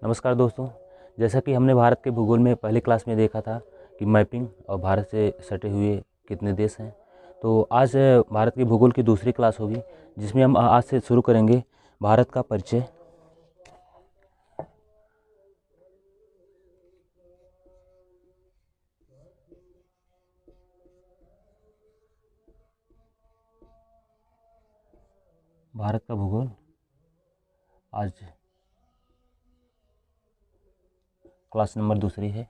नमस्कार दोस्तों। जैसा कि हमने भारत के भूगोल में पहली क्लास में देखा था कि मैपिंग और भारत से सटे हुए कितने देश हैं, तो आज भारत के भूगोल की दूसरी क्लास होगी जिसमें हम आज से शुरू करेंगे भारत का परिचय। भारत का भूगोल आज क्लास नंबर दूसरी है।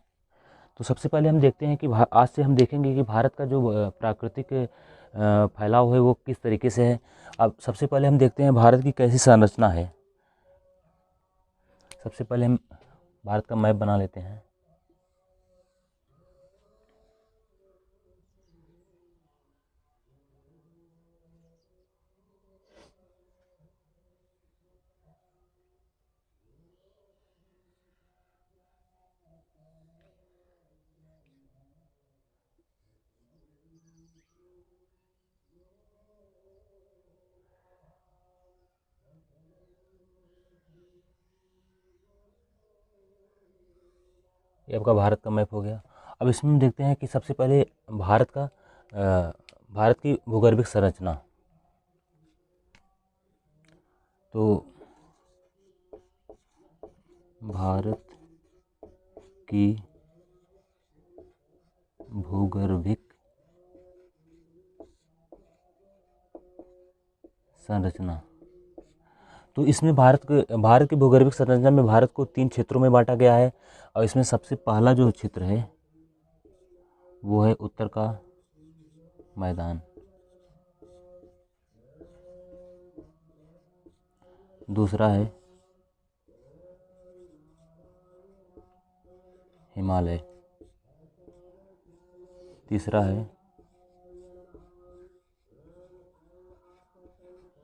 तो सबसे पहले हम देखते हैं कि आज से हम देखेंगे कि भारत का जो प्राकृतिक फैलाव है वो किस तरीके से है। अब सबसे पहले हम देखते हैं भारत की कैसी संरचना है। सबसे पहले हम भारत का मैप बना लेते हैं। ये आपका भारत का मैप हो गया। अब इसमें हम देखते हैं कि सबसे पहले भारत की भूगर्भिक संरचना। तो भारत की भूगर्भिक संरचना, तो इसमें भारत की भूगर्भिक संरचना में भारत को 3 क्षेत्रों में बांटा गया है। और इसमें सबसे पहला जो क्षेत्र है वो है उत्तर का मैदान। दूसरा है हिमालय। तीसरा है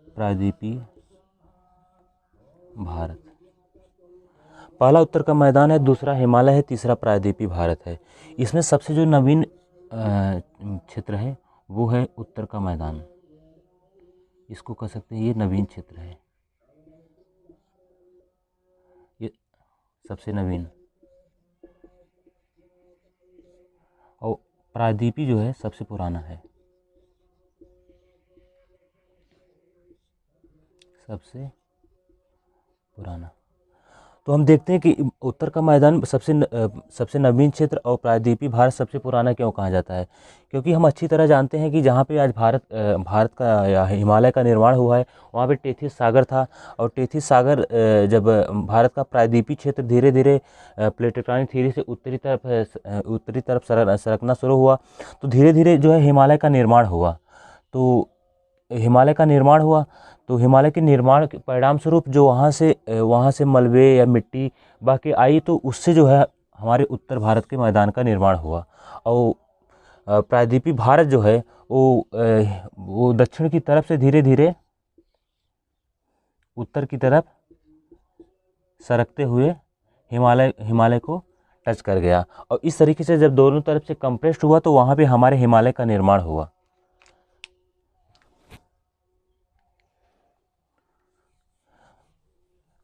प्रायद्वीपीय भारत। पहला उत्तर का मैदान है, दूसरा हिमालय है, तीसरा प्रायद्वीपीय भारत है। इसमें सबसे जो नवीन क्षेत्र है वो है उत्तर का मैदान। इसको कह सकते हैं ये नवीन क्षेत्र है, ये सबसे नवीन। और प्रायद्वीपीय जो है सबसे पुराना है, सबसे पुराना। तो हम देखते हैं कि उत्तर का मैदान सबसे नवीन क्षेत्र और प्रायद्वीपीय भारत सबसे पुराना क्यों कहा जाता है। क्योंकि हम अच्छी तरह जानते हैं कि जहाँ पे आज भारत का या हिमालय का निर्माण हुआ है वहाँ पे टेथिस सागर था। और टेथिस सागर जब भारत का प्रायद्वीपीय क्षेत्र धीरे धीरे प्लेट टेक्टोनिक थ्योरी से उत्तरी तरफ सरकना शुरू हुआ, तो धीरे धीरे जो है हिमालय का निर्माण हुआ। तो हिमालय का निर्माण हुआ तो हिमालय के निर्माण के परिणाम स्वरूप जो वहाँ से मलबे या मिट्टी बाकी आई, तो उससे जो है हमारे उत्तर भारत के मैदान का निर्माण हुआ। और प्रायद्वीपीय भारत जो है वो दक्षिण की तरफ से धीरे धीरे उत्तर की तरफ सरकते हुए हिमालय को टच कर गया। और इस तरीके से जब दोनों तरफ से कंप्रेस्ड हुआ तो वहाँ पे हमारे हिमालय का निर्माण हुआ।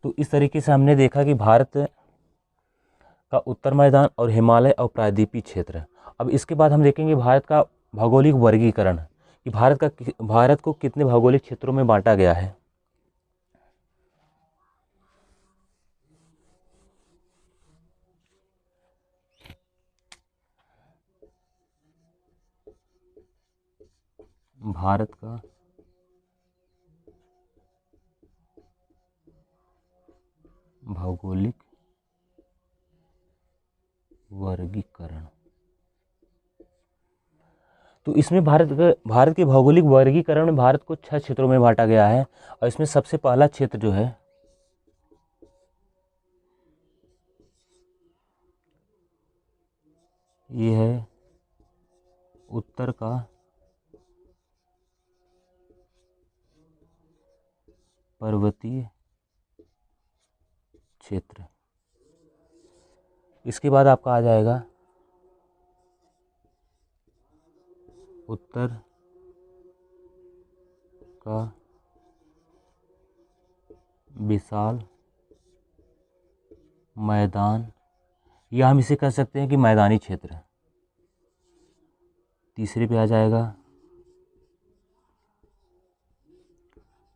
तो इस तरीके से हमने देखा कि भारत का उत्तर मैदान और हिमालय और प्रायद्वीपीय क्षेत्र। अब इसके बाद हम देखेंगे भारत का भौगोलिक वर्गीकरण कि भारत को कितने भौगोलिक क्षेत्रों में बांटा गया है। भारत का भौगोलिक वर्गीकरण, तो इसमें भारत के भौगोलिक वर्गीकरण में भारत को 6 क्षेत्रों में बांटा गया है। और इसमें सबसे पहला क्षेत्र जो है ये है उत्तर का पर्वतीय क्षेत्र। इसके बाद आपका आ जाएगा उत्तर का विशाल मैदान, या हम इसे कह सकते हैं कि मैदानी क्षेत्र। तीसरे पे आ जाएगा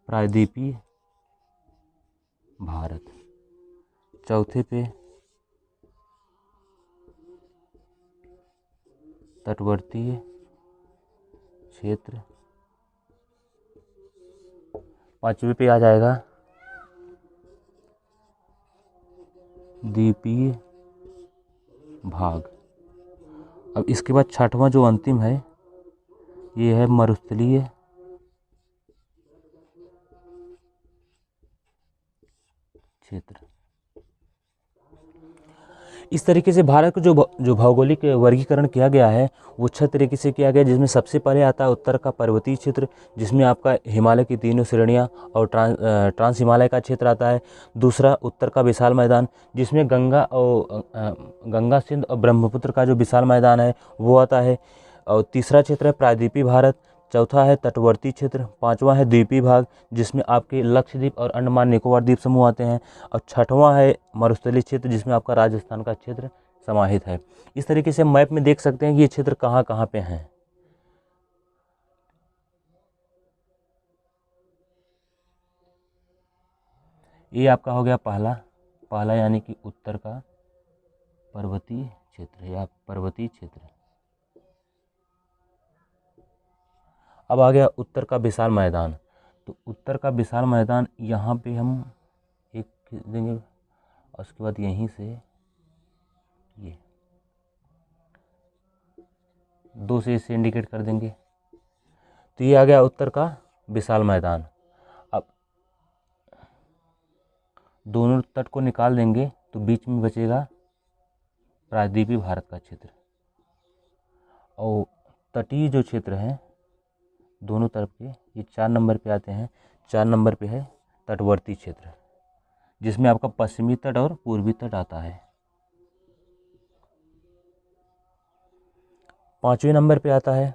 प्रायद्वीपीय भारत। चौथे पे तटवर्तीय क्षेत्र। पांचवे पे आ जाएगा द्वीपीय भाग। अब इसके बाद छठवां जो अंतिम है ये है मरुस्थलीय क्षेत्र। इस तरीके से भारत को जो भौगोलिक वर्गीकरण किया गया है वो 6 तरीके से किया गया, जिसमें सबसे पहले आता है उत्तर का पर्वतीय क्षेत्र, जिसमें आपका हिमालय की तीनों श्रेणियां और ट्रांस हिमालय का क्षेत्र आता है। दूसरा उत्तर का विशाल मैदान, जिसमें गंगा सिंध और ब्रह्मपुत्र का जो विशाल मैदान है वो आता है। और तीसरा क्षेत्र है प्रायद्वीपीय भारत। चौथा है तटवर्ती क्षेत्र। पांचवा है द्वीपीय भाग, जिसमें आपके लक्षद्वीप और अंडमान निकोबार द्वीप समूह आते हैं। और छठवां है मरुस्थलीय क्षेत्र, जिसमें आपका राजस्थान का क्षेत्र समाहित है। इस तरीके से मैप में देख सकते हैं कि ये क्षेत्र कहाँ कहाँ पे हैं। ये आपका हो गया पहला यानी कि उत्तर का पर्वतीय क्षेत्र या पर्वतीय क्षेत्र। अब आ गया उत्तर का विशाल मैदान। तो उत्तर का विशाल मैदान यहाँ पे हम एक देंगे और उसके बाद यहीं से ये 2 से इसे इंडिकेट कर देंगे। तो ये आ गया उत्तर का विशाल मैदान। अब दोनों तट को निकाल देंगे तो बीच में बचेगा प्रायद्वीपीय भारत का क्षेत्र। और तटीय जो क्षेत्र हैं दोनों तरफ के ये 4 नंबर पे आते हैं। 4 नंबर पे है तटवर्ती क्षेत्र, जिसमें आपका पश्चिमी तट और पूर्वी तट आता है। 5वें नंबर पे आता है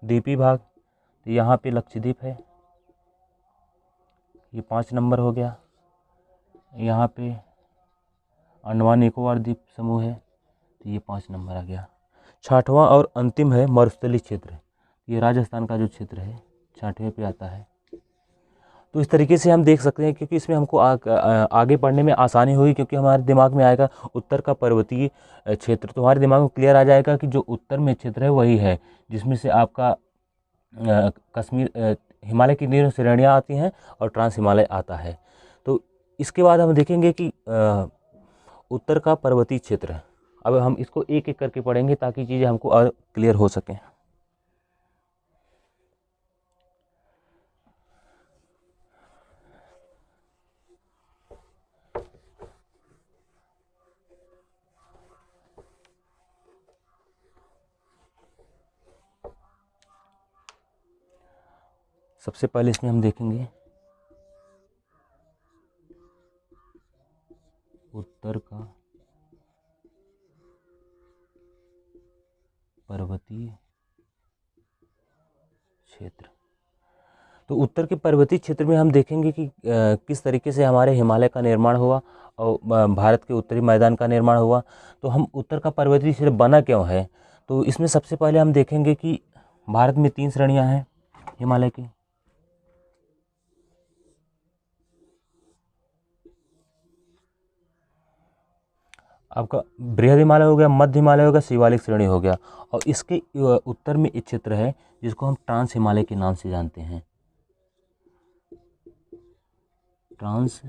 द्वीपीय भाग। तो यहाँ पे लक्षद्वीप है, ये 5 नंबर हो गया। यहाँ पे अंडमान निकोबार द्वीप समूह है, तो ये 5 नंबर आ गया। 6वां और अंतिम है मरुस्थलीय क्षेत्र। ये राजस्थान का जो क्षेत्र है 6वें पे आता है। तो इस तरीके से हम देख सकते हैं, क्योंकि इसमें हमको आगे पढ़ने में आसानी होगी, क्योंकि हमारे दिमाग में आएगा उत्तर का पर्वतीय क्षेत्र। तो हमारे दिमाग में क्लियर आ जाएगा कि जो उत्तर में क्षेत्र है वही है, जिसमें से आपका कश्मीर हिमालय की तीनों श्रेणियाँ आती हैं और ट्रांस हिमालय आता है। तो इसके बाद हम देखेंगे कि उत्तर का पर्वतीय क्षेत्र। अब हम इसको एक एक करके पढ़ेंगे ताकि चीज़ें हमको और क्लियर हो सकें। सबसे पहले इसमें हम देखेंगे उत्तर का पर्वतीय क्षेत्र। तो उत्तर के पर्वतीय क्षेत्र में हम देखेंगे कि किस तरीके से हमारे हिमालय का निर्माण हुआ और भारत के उत्तरी मैदान का निर्माण हुआ। तो हम उत्तर का पर्वतीय क्षेत्र बना क्यों है, तो इसमें सबसे पहले हम देखेंगे कि भारत में 3 श्रेणियां हैं हिमालय की। आपका बृहद हिमालय हो गया, मध्य हिमालय हो गया, शिवालिक श्रेणी हो गया। और इसके उत्तर में एक क्षेत्र है जिसको हम ट्रांस हिमालय के नाम से जानते हैं। ट्रांस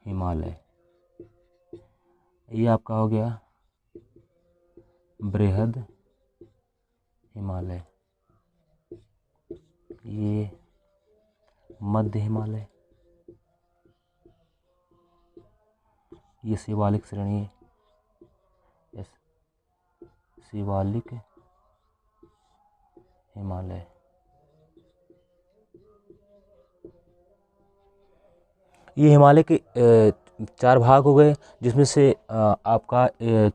हिमालय, ये आपका हो गया बृहद हिमालय, ये मध्य हिमालय, ये शिवालिक श्रेणी, शिवालिक हिमालय। ये हिमालय के 4 भाग हो गए, जिसमें से आपका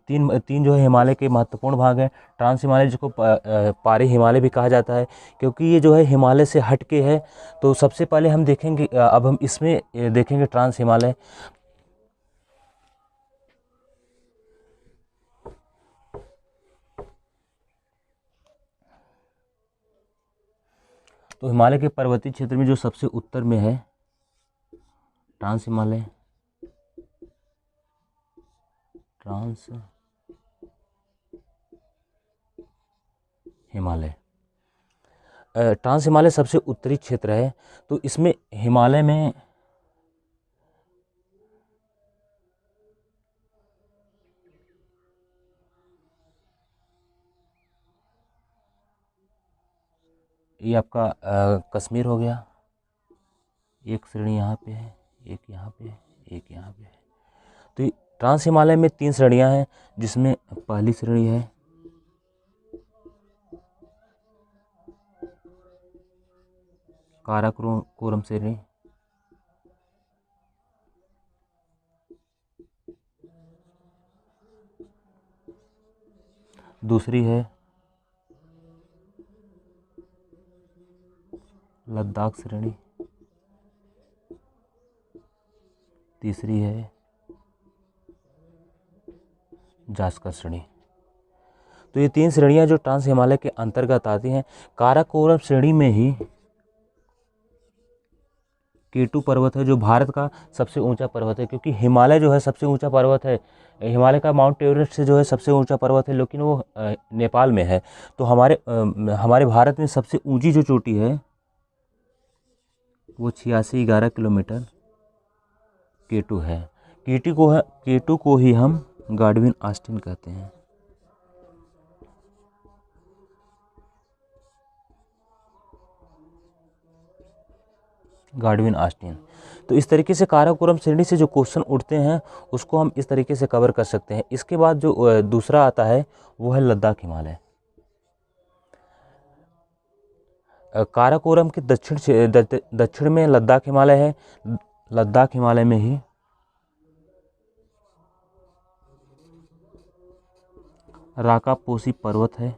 तीन जो है हिमालय के महत्वपूर्ण भाग हैं। ट्रांस हिमालय जिसको पारी हिमालय भी कहा जाता है, क्योंकि ये जो है हिमालय से हट के है। तो सबसे पहले हम देखेंगे, अब हम इसमें देखेंगे ट्रांस हिमालय। तो हिमालय के पर्वतीय क्षेत्र में जो सबसे उत्तर में है trans Himalaya, trans Himalaya, trans Himalaya सबसे उत्तरी क्षेत्र है। तो इसमें हिमालय में ये आपका कश्मीर हो गया, एक श्रेणी यहाँ पे है, एक यहाँ पे है, एक यहाँ पे है। तो ये ट्रांस हिमालय में 3 श्रेणियाँ हैं, जिसमें पहली श्रेणी है काराकोरम श्रेणी, दूसरी है लद्दाख श्रेणी, तीसरी है जास्कर श्रेणी। तो ये 3 श्रेणियां जो ट्रांस हिमालय के अंतर्गत आती हैं। काराकोरम श्रेणी में ही केटू पर्वत है, जो भारत का सबसे ऊंचा पर्वत है, क्योंकि हिमालय जो है सबसे ऊंचा पर्वत है। हिमालय का माउंट एवरेस्ट से जो है सबसे ऊंचा पर्वत है, लेकिन वो नेपाल में है। तो हमारे भारत में सबसे ऊंची जो चोटी है वो 8611 किलोमीटर केटू है। केटू को ही हम गॉडविन ऑस्टिन कहते हैं। Godwin Austen. तो इस तरीके से काराकोरम श्रेणी से जो क्वेश्चन उठते हैं उसको हम इस तरीके से कवर कर सकते हैं। इसके बाद जो दूसरा आता है वो है लद्दाख हिमालय। काराकोरम के दक्षिण में लद्दाख हिमालय है। लद्दाख हिमालय में ही राकापोसी पर्वत है,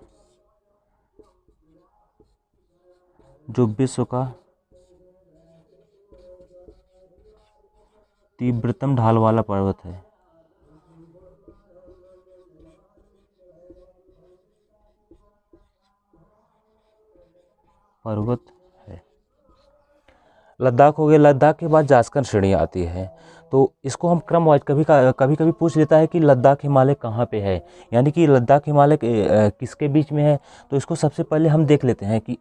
जो विश्व का तीव्रतम ढाल वाला पर्वत है। लद्दाख हो गया। लद्दाख के बाद जास्कर श्रेणी आती है। तो इसको हम क्रम वाइज कभी कभी पूछ लेता है कि लद्दाख हिमालय कहाँ पे है, यानी कि लद्दाख हिमालय किसके बीच में है। तो इसको सबसे पहले हम देख लेते हैं कि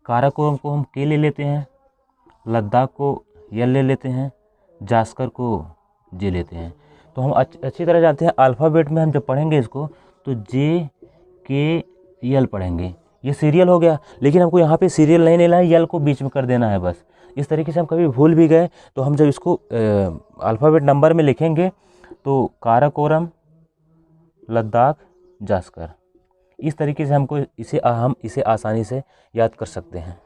काराकोरम को हम के ले लेते हैं, लद्दाख को यल ले लेते हैं, जास्कर को जे लेते हैं। तो हम अच्छी तरह जानते हैं अल्फ़ाबेट में हम जब पढ़ेंगे इसको तो जे के यल पढ़ेंगे। ये सीरियल हो गया, लेकिन हमको यहाँ पे सीरियल नहीं लेना है, यल को बीच में कर देना है बस। इस तरीके से हम कभी भूल भी गए तो हम जब इसको अल्फ़ाबेट नंबर में लिखेंगे तो काराकोरम, लद्दाख, जास्कर, इस तरीके से हम इसे आसानी से याद कर सकते हैं।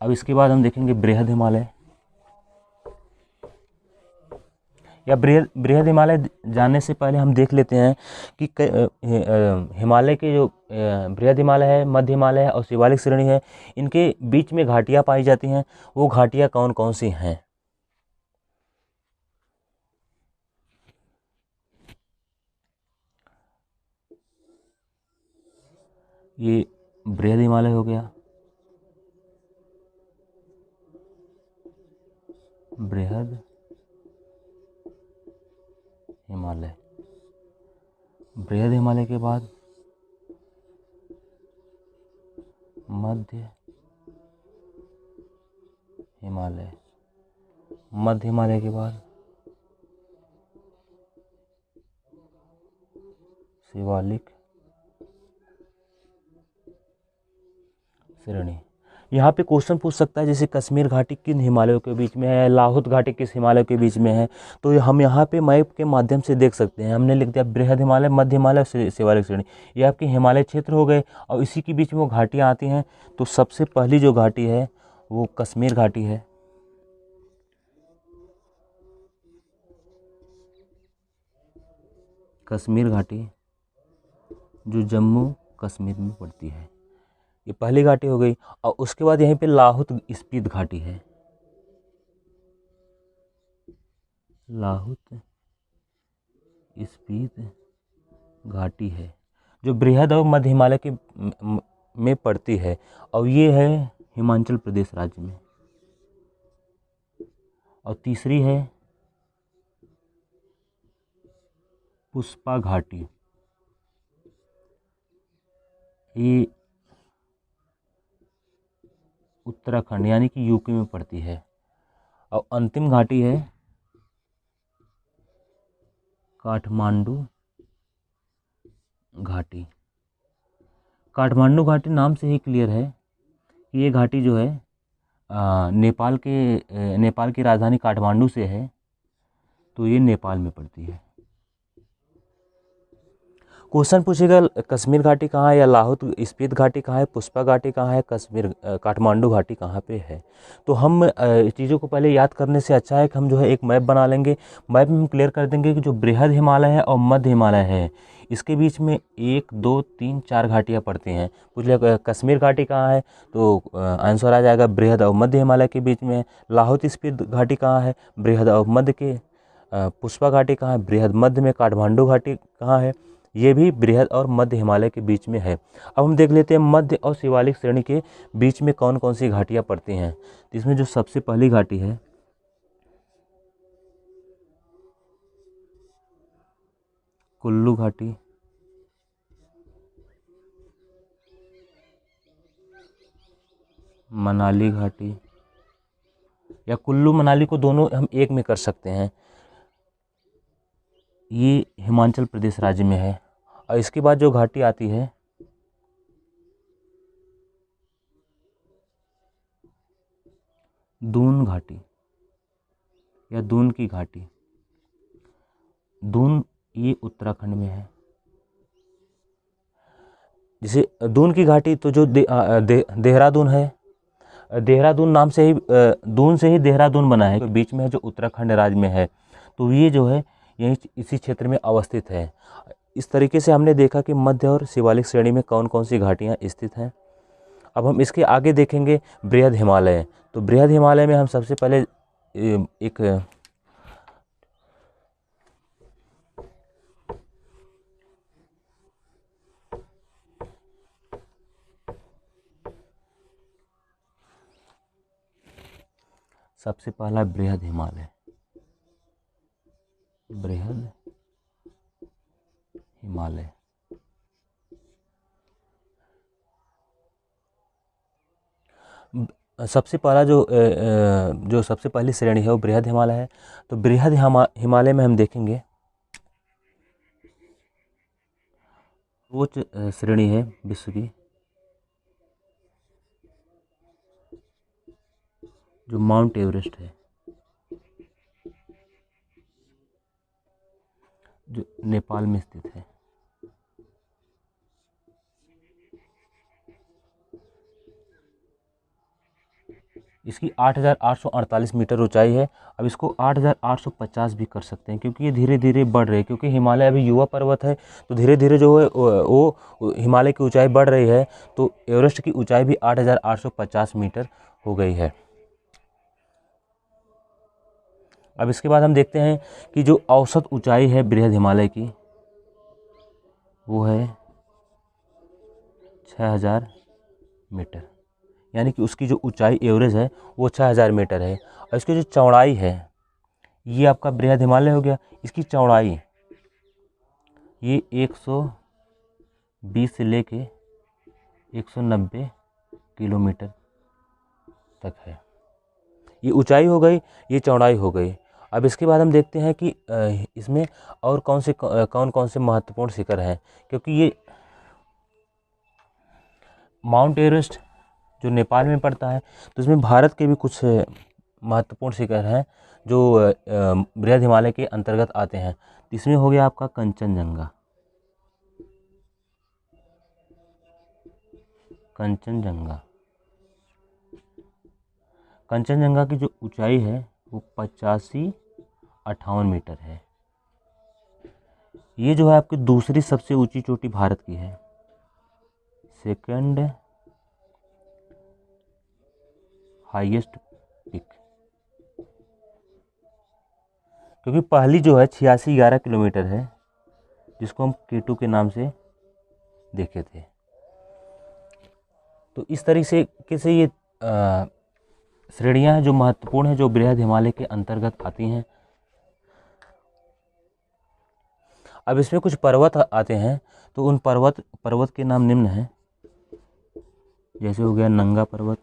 अब इसके बाद हम देखेंगे बृहद हिमालय। या बृहद हिमालय जानने से पहले हम देख लेते हैं कि हिमालय के जो बृहद हिमालय है, मध्य हिमालय है और शिवालिक श्रेणी है, इनके बीच में घाटियाँ पाई जाती हैं। वो घाटियाँ कौन कौन सी हैं? ये बृहद हिमालय हो गया, बृहद हिमालय। बृहद हिमालय के बाद मध्य हिमालय, मध्य हिमालय के बाद शिवालिक श्रेणी। यहाँ पे क्वेश्चन पूछ सकता है जैसे कश्मीर घाटी किन हिमालयों के बीच में है, लाहुत घाटी किस हिमालय के बीच में है। तो हम यहाँ पे मैप के माध्यम से देख सकते हैं। हमने लिख दिया बृहद हिमालय, मध्य हिमालय, शिवालिक श्रेणी। ये आपके हिमालय क्षेत्र हो गए और इसी के बीच में वो घाटियाँ आती हैं। तो सबसे पहली जो घाटी है वो कश्मीर घाटी है। कश्मीर घाटी जो जम्मू कश्मीर में पड़ती है, ये पहली घाटी हो गई। और उसके बाद यहीं पे लाहुत स्पीत घाटी है, लाहुत स्पीत घाटी है। जो बृहद और मध्य हिमालय के में पड़ती है, और ये है हिमाचल प्रदेश राज्य में। और तीसरी है पुष्पा घाटी, ये उत्तराखंड यानी कि यूपी में पड़ती है। और अंतिम घाटी है काठमांडू घाटी। काठमांडू घाटी नाम से ही क्लियर है कि ये घाटी जो है नेपाल की राजधानी काठमांडू से है, तो ये नेपाल में पड़ती है। क्वेश्चन पूछेगा कश्मीर घाटी कहाँ है, या लाहौल स्पीति घाटी कहाँ है, पुष्पा घाटी कहाँ है, काठमांडू घाटी कहाँ पे है। तो हम चीज़ों को पहले याद करने से अच्छा है कि हम जो है एक मैप बना लेंगे। मैप में हम क्लियर कर देंगे कि जो बृहद हिमालय है और मध्य हिमालय है, इसके बीच में 1 2 3 4 घाटियाँ पड़ती हैं। पूछ लिया कश्मीर घाटी कहाँ है, तो आंसर आ जाएगा बृहद और मध्य हिमालय के बीच में। लाहौल स्पीति घाटी कहाँ है, बृहद और मध्य के। पुष्पा घाटी कहाँ है, बृहद मध्य में। काठमांडू घाटी कहाँ है, ये भी बृहद और मध्य हिमालय के बीच में है। अब हम देख लेते हैं मध्य और शिवालिक श्रेणी के बीच में कौन कौन सी घाटियाँ पड़ती हैं। तो इसमें जो सबसे पहली घाटी है कुल्लू घाटी, मनाली घाटी, या कुल्लू मनाली को दोनों हम एक में कर सकते हैं, ये हिमाचल प्रदेश राज्य में है। और इसके बाद जो घाटी आती है दून घाटी या दून की घाटी, दून ये उत्तराखंड में है। जैसे दून की घाटी तो जो देहरादून है, देहरादून नाम से ही दून से ही देहरादून बना है, तो बीच में है जो उत्तराखंड राज्य में है, तो ये जो है यही इसी क्षेत्र में अवस्थित है। इस तरीके से हमने देखा कि मध्य और शिवालिक श्रेणी में कौन कौन सी घाटियाँ स्थित हैं। अब हम इसके आगे देखेंगे बृहद हिमालय। तो बृहद हिमालय में हम सबसे पहले एक सबसे पहला बृहद हिमालय, बृहद हिमालय। सबसे पहला जो सबसे पहली श्रेणी है वो बृहद हिमालय है। तो बृहद हिमालय में हम देखेंगे सर्वोच्च श्रेणी है विश्व की, जो माउंट एवरेस्ट है, जो नेपाल में स्थित है। इसकी 8,848 मीटर ऊंचाई है। अब इसको 8,850 भी कर सकते हैं, क्योंकि ये धीरे धीरे बढ़ रहे हैं, क्योंकि हिमालय अभी युवा पर्वत है, तो धीरे धीरे जो है वो हिमालय की ऊंचाई बढ़ रही है, तो एवरेस्ट की ऊंचाई भी 8,850 मीटर हो गई है। अब इसके बाद हम देखते हैं कि जो औसत ऊंचाई है बृहद हिमालय की वो है 6,000 मीटर, यानी कि उसकी जो ऊंचाई एवरेज है वो 6,000 मीटर है। और इसकी जो चौड़ाई है, ये आपका बृहद हिमालय हो गया, इसकी चौड़ाई ये 120 से लेके 190 किलोमीटर तक है। ये ऊंचाई हो गई, ये चौड़ाई हो गई। अब इसके बाद हम देखते हैं कि इसमें और कौन कौन से महत्वपूर्ण शिखर हैं, क्योंकि ये माउंट एवरेस्ट जो नेपाल में पड़ता है, तो इसमें भारत के भी कुछ महत्वपूर्ण शिखर हैं जो बृहद हिमालय के अंतर्गत आते हैं। इसमें हो गया आपका कंचनजंगा, कंचनजंगा। कंचनजंगा की जो ऊंचाई है वो 85-58 मीटर है। ये जो है आपकी दूसरी सबसे ऊंची चोटी भारत की है, सेकंड हाईएस्ट पिक, क्योंकि पहली जो है 86-11 किलोमीटर है, जिसको हम K2 के नाम से देखे थे। तो इस तरीके से ये श्रेणियां हैं जो महत्वपूर्ण हैं, जो बृहद हिमालय के अंतर्गत आती हैं। अब इसमें कुछ पर्वत आते हैं, तो उन पर्वत के नाम निम्न हैं। जैसे हो गया नंगा पर्वत,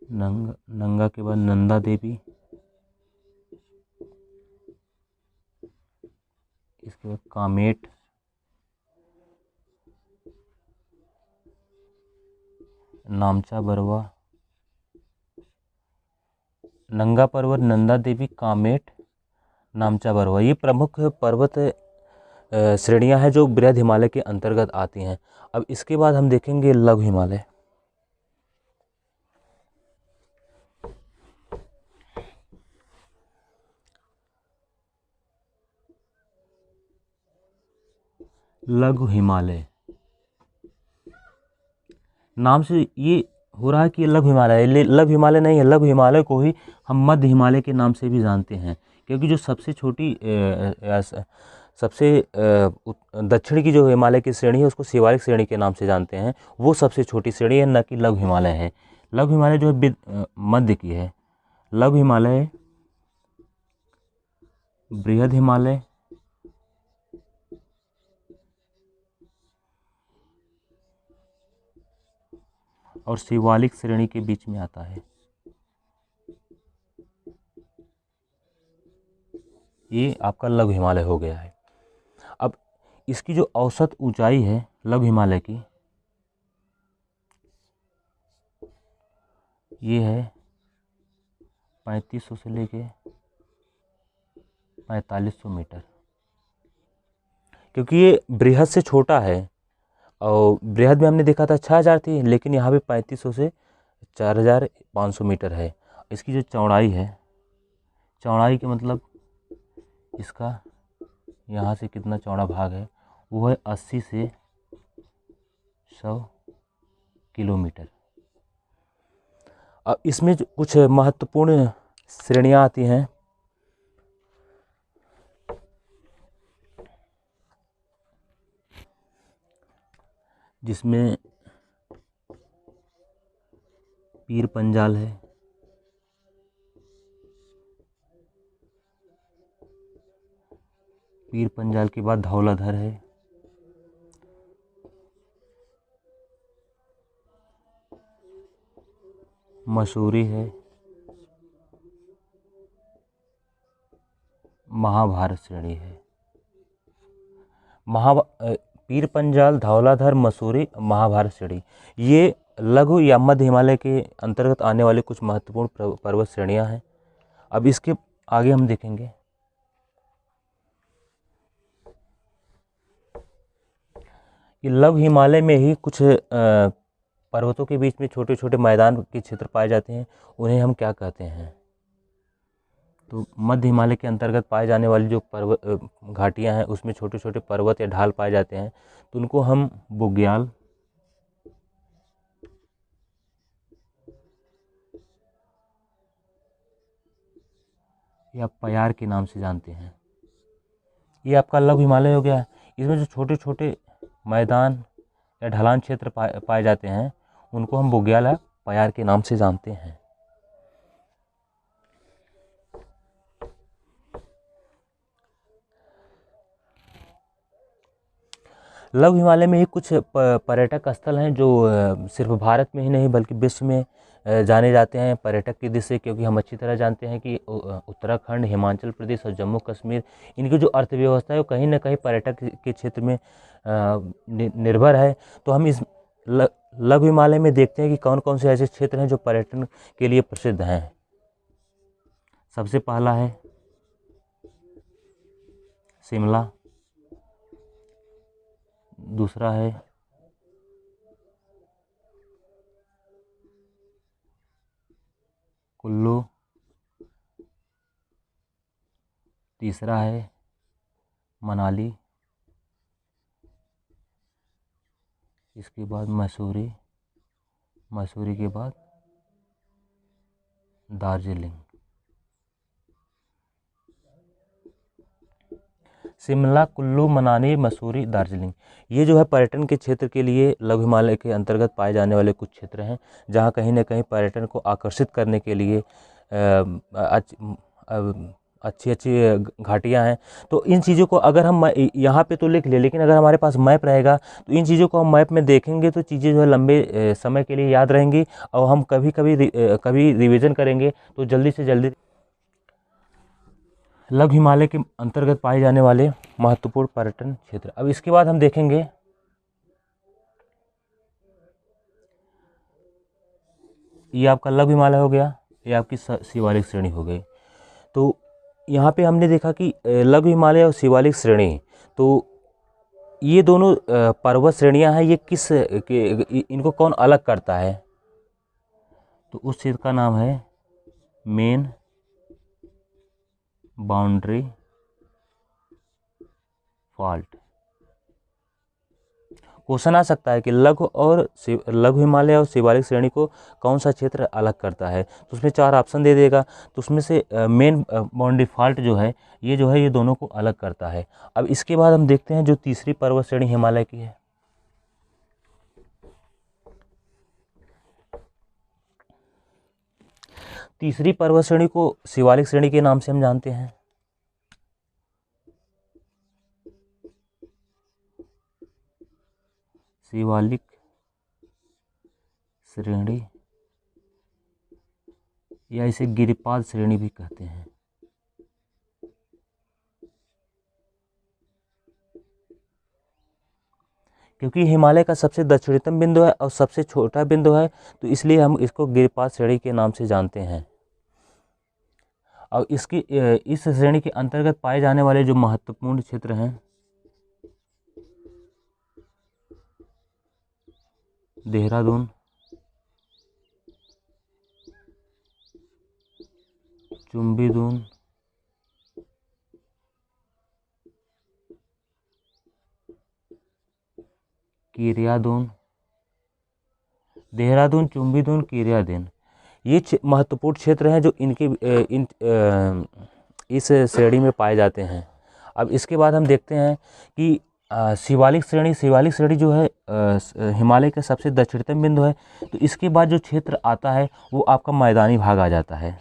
नंगा के बाद नंदा देवी, इसके बाद कामेट, नामचा बरवा, नंगा पर्वत, नंदा देवी, कामेट, नामचा बरवा, ये प्रमुख पर्वत श्रेणियां हैं जो बृहद हिमालय के अंतर्गत आती हैं। अब इसके बाद हम देखेंगे लघु हिमालय। लघु हिमालय नाम से ये हो रहा है कि ये लघु हिमालय है, लघु हिमालय नहीं है। लघु हिमालय को ही हम मध्य हिमालय के नाम से भी जानते हैं, क्योंकि जो सबसे छोटी सबसे दक्षिण की जो हिमालय की श्रेणी है उसको शिवालिक श्रेणी के नाम से जानते हैं। वो सबसे छोटी श्रेणी है, न कि लघु हिमालय है। लघु हिमालय जो है मध्य की है। लघु हिमालय, बृहद हिमालय, और शिवालिक श्रेणी के बीच में आता है। ये आपका लघु हिमालय हो गया है। अब इसकी जो औसत ऊंचाई है लघु हिमालय की, ये है 3500 से लेके 4500 मीटर। क्योंकि ये बृहद से छोटा है, और बृहद में हमने देखा था 6000 थी, लेकिन यहाँ पे 3500 से 4500 मीटर है। इसकी जो चौड़ाई है, चौड़ाई के मतलब इसका यहाँ से कितना चौड़ा भाग है, वो है 80 से 100 किलोमीटर। अब इसमें जो कुछ महत्वपूर्ण श्रेणियाँ आती हैं, जिसमें पीर पंजाल है, पीर पंजाल के बाद धौलाधर है, मसूरी है, महाभारत श्रेणी है। पीर पंजाल, धौलाधर, मसूरी, महाभारत श्रेणी, ये लघु या मध्य हिमालय के अंतर्गत आने वाले कुछ महत्वपूर्ण पर्वत श्रेणियां हैं। अब इसके आगे हम देखेंगे कि लघु हिमालय में ही कुछ पर्वतों के बीच में छोटे छोटे मैदान के क्षेत्र पाए जाते हैं, उन्हें हम क्या कहते हैं। तो मध्य हिमालय के अंतर्गत पाए जाने वाली जो पर्वत घाटियाँ हैं, उसमें छोटे छोटे पर्वत या ढाल पाए जाते हैं, तो उनको हम बुग्याल, या पयार के नाम से जानते हैं। ये आपका लघु हिमालय हो गया। इसमें जो छोटे छोटे मैदान या ढलान क्षेत्र पाए जाते हैं, उनको हम बुग्याल या पयार के नाम से जानते हैं। लघु हिमालय में ही कुछ पर्यटक स्थल हैं जो सिर्फ भारत में ही नहीं बल्कि विश्व में जाने जाते हैं पर्यटक की दृष्टि से, क्योंकि हम अच्छी तरह जानते हैं कि उत्तराखंड, हिमाचल प्रदेश और जम्मू कश्मीर, इनकी जो अर्थव्यवस्था है वो कहीं ना कहीं पर्यटक के क्षेत्र में निर्भर है। तो हम इस लघु हिमालय में देखते हैं कि कौन कौन से ऐसे क्षेत्र हैं जो पर्यटन के लिए प्रसिद्ध हैं। सबसे पहला है शिमला, दूसरा है कुल्लू, तीसरा है मनाली, इसके बाद मसूरी, मसूरी के बाद दार्जिलिंग। शिमला, कुल्लू, मनाली, मसूरी, दार्जिलिंग, ये जो है पर्यटन के क्षेत्र के लिए लघु हिमालय के अंतर्गत पाए जाने वाले कुछ क्षेत्र हैं, जहाँ कहीं न कहीं पर्यटन को आकर्षित करने के लिए अच्छी अच्छी घाटियाँ हैं। तो इन चीज़ों को अगर हम यहाँ पे तो लिख ले, लेकिन अगर हमारे पास मैप रहेगा तो इन चीज़ों को हम मैप में देखेंगे तो चीज़ें जो है लंबे समय के लिए याद रहेंगी, और हम कभी रिवीजन करेंगे तो जल्दी से जल्दी। लघु हिमालय के अंतर्गत पाए जाने वाले महत्वपूर्ण पर्यटन क्षेत्र। अब इसके बाद हम देखेंगे ये आपका लघु हिमालय हो गया, ये आपकी शिवालिक श्रेणी हो गई। तो यहाँ पे हमने देखा कि लघु हिमालय और शिवालिक श्रेणी, तो ये दोनों पर्वत श्रेणियाँ हैं, ये इनको कौन अलग करता है? तो उस क्षेत्र का नाम है मेन बाउंड्री फॉल्ट। क्वेश्चन आ सकता है कि लघु हिमालय और शिवालिक श्रेणी को कौन सा क्षेत्र अलग करता है, तो उसमें 4 ऑप्शन दे देगा। तो उसमें से मेन बाउंड्री फॉल्ट जो है ये दोनों को अलग करता है। अब इसके बाद हम देखते हैं जो तीसरी पर्वत श्रेणी हिमालय की है। तीसरी पर्वत श्रेणी को शिवालिक श्रेणी के नाम से हम जानते हैं। शिवालिक श्रेणी या इसे गिरिपाद श्रेणी भी कहते हैं। क्योंकि हिमालय का सबसे दक्षिणतम बिंदु है और सबसे छोटा बिंदु है, तो इसलिए हम इसको गिरिपाद श्रेणी के नाम से जानते हैं। और इस श्रेणी के अंतर्गत पाए जाने वाले जो महत्वपूर्ण क्षेत्र हैं, देहरादून, चुम्बीदून, किरियादून, देहरादून, चुम्बीदून, किरियादून, ये महत्वपूर्ण क्षेत्र हैं जो इस श्रेणी में पाए जाते हैं। अब इसके बाद हम देखते हैं कि शिवालिक श्रेणी जो है हिमालय का सबसे दक्षिणतम बिंदु है। तो इसके बाद जो क्षेत्र आता है वो आपका मैदानी भाग आ जाता है।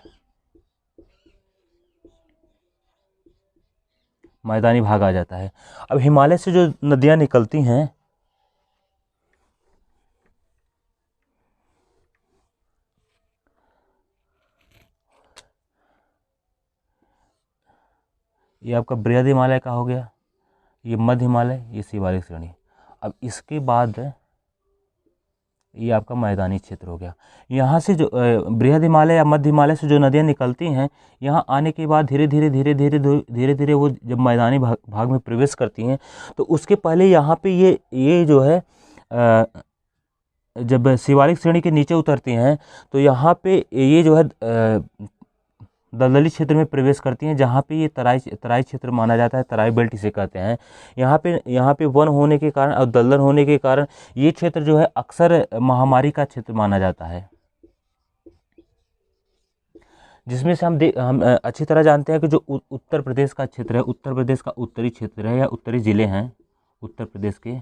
मैदानी भाग आ जाता है। अब हिमालय से जो नदियाँ निकलती हैं, ये आपका बृहद हिमालय का हो गया, ये मध्य हिमालय, ये शिवालिक श्रेणी। अब इसके बाद ये आपका मैदानी क्षेत्र हो गया। यहाँ से जो बृहद हिमालय या मध्य हिमालय से जो नदियाँ निकलती हैं, यहाँ आने के बाद धीरे धीरे वो जब मैदानी भाग में प्रवेश करती हैं, तो उसके पहले यहाँ पे ये जो है जब शिवालिक श्रेणी के नीचे उतरती हैं तो यहाँ पे ये जो है दलदली क्षेत्र में प्रवेश करती हैं, जहाँ पे ये तराई क्षेत्र माना जाता है, तराई बेल्ट इसे कहते हैं। यहाँ पे वन होने के कारण और दलदल होने के कारण ये क्षेत्र जो है अक्सर महामारी का क्षेत्र माना जाता है, जिसमें से हम अच्छी तरह जानते हैं कि जो उत्तर प्रदेश का क्षेत्र है, उत्तर प्रदेश का उत्तरी क्षेत्र है या उत्तरी ज़िले हैं उत्तर प्रदेश के,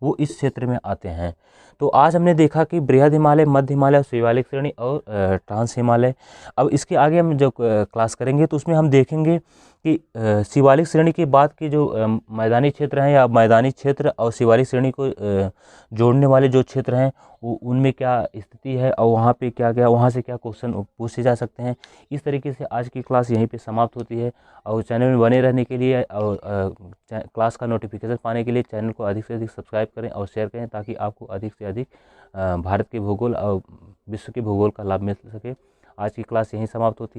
वो इस क्षेत्र में आते हैं। तो आज हमने देखा कि बृहद हिमालय, मध्य हिमालय, शिवालिक श्रेणी और ट्रांस हिमालय। अब इसके आगे हम जब क्लास करेंगे तो उसमें हम देखेंगे कि शिवालिक श्रेणी के बाद के जो मैदानी क्षेत्र हैं या मैदानी क्षेत्र और शिवालिक श्रेणी को जोड़ने वाले जो क्षेत्र हैं उनमें क्या स्थिति है और वहाँ पे वहाँ से क्या क्वेश्चन पूछे जा सकते हैं। इस तरीके से आज की क्लास यहीं पे समाप्त होती है। और चैनल में बने रहने के लिए और क्लास का नोटिफिकेशन पाने के लिए चैनल को अधिक से अधिक सब्सक्राइब करें और शेयर करें, ताकि आपको अधिक से अधिक भारत के भूगोल और विश्व के भूगोल का लाभ मिल सके। आज की क्लास यहीं समाप्त होती है।